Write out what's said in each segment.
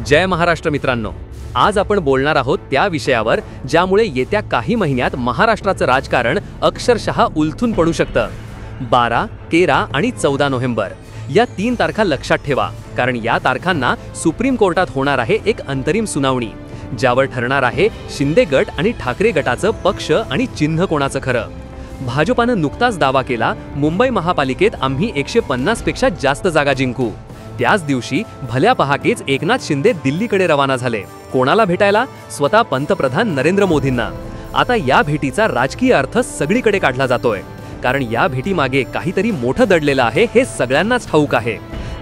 जय महाराष्ट्र मित्रांनो, आज आपण बोलणार आहोत त्या विषयावर ज्यामुळे येत्या काही महिन्यात महाराष्ट्राचं राजकारण अक्षरशः उलथून पडू शकतं। 12, 13 आणि 14 नोव्हेंबर या 3 तारखा लक्षात ठेवा, कारण या तारखांना सुप्रीम कोर्टात होणार आहे एक अंतरिम सुनावणी, ज्यावर ठरणार आहे शिंदे गट आणि ठाकरे गटाचं पक्ष आणि चिन्ह कोणाचं खरं। भाजपानं नुकताच दावा केला, मुंबई महापालिकेत आम्ही 150 पेक्षा जास्त जागा जिंकू। त्याच दिवशी भल्या पहाकेच एकनाथ शिंदे दिल्लीकडे रवाना झाले। कोणाला भेटायला? स्वतः पंतप्रधान नरेंद्र मोदींना। आता या भेटीचा राजकीय अर्थ सगळीकडे काढला जातोय, कारण या भेटीमागे काहीतरी मोठं दडलेलं आहे हे सगळ्यांनाच ठाऊक आहे।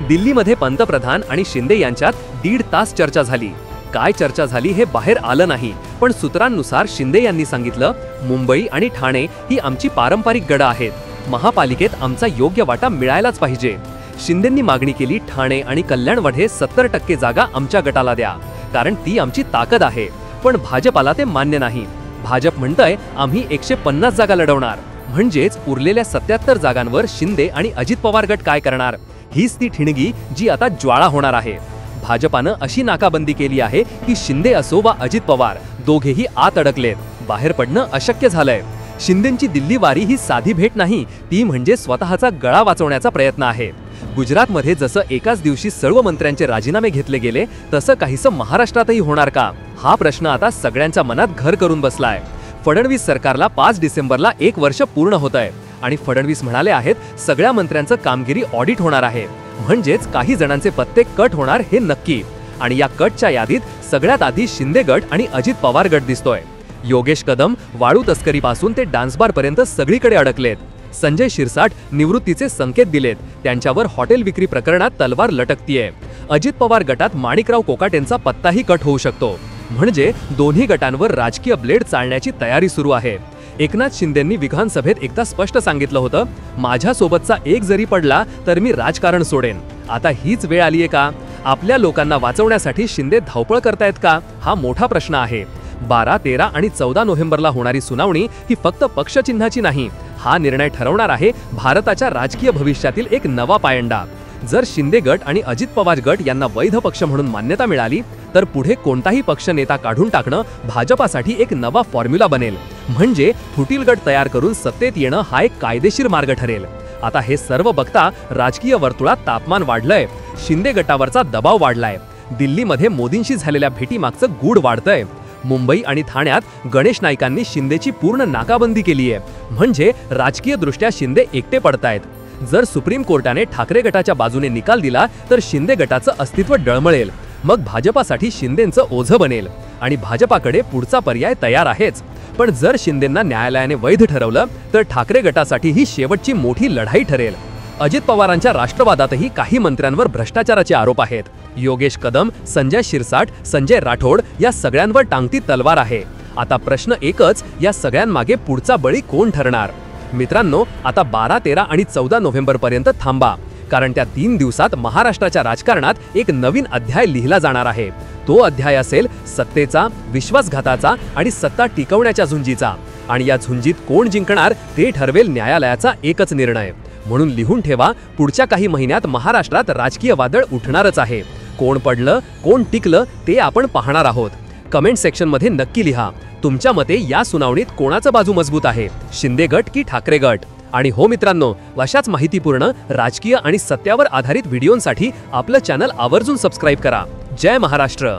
दिल्लीमध्ये पंतप्रधान आणि शिंदे यांच्यात 1.5 तास चर्चा झाली। काय चर्चा झाली हे बाहेर आलं नाही, पण सूत्रांनुसार शिंदे यांनी सांगितलं, मुंबई आणि ठाणे ही आमची पारंपरिक गडं आहेत, महापालिकेत आमचा योग्य वाटा मिळायलाच पाहिजे। शिंदेंनी मागणी केली, ठाणे आणि कल्याणमध्ये 70% जागा आमच्या गटाला द्या, कारण ती आमची ताकद आहे। पण भाजपाला ते मान्य नाही। भाजप म्हणतंय आम्ही 150 जागा लढवणार, म्हणजेच उरलेल्या 77 जागांवर शिंदे आणि अजित पवार गट काय करणार? हीच ती ठिणगी जी आता ज्वाळा होणार आहे। भाजपानं अशी नाकाबंदी केली आहे की शिंदे असो वा अजित पवार दोघेही आत अडकलेत, बाहेर पडणं अशक्य झालंय। शिंदेंची दिल्ली वारी ही साधी भेट नाही, ती म्हणजे स्वतःचा गळा वाचवण्याचा प्रयत्न आहे। गुजरातमध्ये जसं एकाच दिवशी सर्व मंत्र्यांचे राजीनामे घेतले गेले, तसं काहीसं महाराष्ट्रातही होणार का? हा प्रश्न आता सगळ्यांच्या मनात घर करून बसलाय। फडणवीस सरकारला 5 डिसेंबरला 1 वर्ष पूर्ण होतंय आणि फडणवीस म्हणाले आहेत, सगळ्या मंत्र्यांचं कामगिरी ऑडिट होणार आहे, म्हणजेच काही जणांचे पत्ते कट होणार हे नक्की। आणि या कटच्या यादीत सगळ्यात आधी शिंदे गट आणि अजित पवार गट दिसतोय। योगेश कदम वाळू तस्करीपासून ते डान्सबार पर्यंत सगळीकडे अडकलेत। संजय शिरसाट निवृत्तीचे संकेत दिलेत, त्यांच्यावर हॉटेल विक्री प्रकरणात तलवार लटकतीये। अजित पवार गटात माणिकराव कोकाटेंचा पत्ताही कट होऊ शकतो, म्हणजे दोन्ही गटांवर राजकीय ब्लेड चालण्याची तयारी सुरू आहे। एकनाथ शिंदेंनी विधानसभेत एकदा स्पष्ट सांगितलं होतं, माझ्यासोबतचा एक जरी पडला तर मी राजकारण सोडेन। आता हीच वेळ आलीये का? आपल्या लोकांना वाचवण्यासाठी शिंदे धावपळ करतायत का? हा मोठा प्रश्न आहे। 12, 13 आणि 14 नोव्हेंबरला होणारी सुनावणी ही फक्त पक्षचिन्हाची नाही, हा निर्णय ठरवणार आहे भारताच्या राजकीय भविष्यातील एक नवा पायंडा। जर शिंदे गट आणि अजित पवार गट यांना वैध पक्ष म्हणून मान्यता मिळाली, तर पुढे कोणताही पक्ष नेता काढून टाकणं भाजपासाठी एक नवा फॉर्म्युला बनेल, म्हणजे फुटील गट तयार करून सत्तेत येणं हा एक कायदेशीर मार्ग ठरेल। आता हे सर्व बघता राजकीय वर्तुळात तापमान वाढलंय, शिंदे गटावरचा दबाव वाढलाय, दिल्लीमध्ये मोदींशी झालेल्या भेटीमागचं गूढ वाढतंय। मुंबई आणि ठाण्यात गणेश नाईकांनी शिंदेची पूर्ण नाकाबंदी केली आहे, म्हणजे राजकीय दृष्ट्या शिंदे एकटे पडतायत। जर सुप्रीम कोर्टाने ठाकरे गटाच्या बाजूने निकाल दिला तर शिंदे गटाचं अस्तित्व डळमळेल, मग भाजपासाठी शिंदेंचं ओझं बनेल आणि भाजपाकडे पुढचा पर्याय तयार आहेच। पण जर शिंदेंना न्यायालयाने वैध ठरवलं तर ठाकरे गटासाठी ही शेवटची मोठी लढाई ठरेल। अजित पवारांच्या राष्ट्रवादातही काही मंत्र्यांवर भ्रष्टाचाराचे आरोप आहेत। योगेश कदम, संजय शिरसाट, संजय राठोड या सगळ्यांवर टांगती तलवार आहे। आता प्रश्न एकच, या सगळ्यांमागे पुढचा बळी कोण ठरणार? मित्रांनो, आता 12, 13 आणि 14 नोव्हेंबर पर्यंत थांबा, कारण त्या 3 दिवसात महाराष्ट्राच्या राजकारणात एक नवीन अध्याय लिहिला जाणार आहे। तो अध्याय असेल सत्तेचा, विश्वासघाताचा आणि सत्ता टिकवण्याच्या झुंजीचा, आणि या झुंजीत कोण जिंकणार ते ठरवेल न्यायालयाचा एकच निर्णय। म्हणून लिहून ठेवा, पुढच्या काही महिन्यात महाराष्ट्रात राजकीय वादळ उठणारच आहे। कोण पडलं, कोण टिकलं ते आपण पाहणार आहोत। कमेंट सेक्शनमध्ये नक्की लिहा, तुमच्या मते या सुनावणीत कोणाचं बाजू मजबूत आहे, शिंदे गट की ठाकरे गट? आणि हो मित्रांनो, अशाच माहितीपूर्ण राजकीय आणि सत्यावर आधारित व्हिडिओंसाठी आपलं चॅनल आवर्जून सबस्क्राईब करा। जय महाराष्ट्र।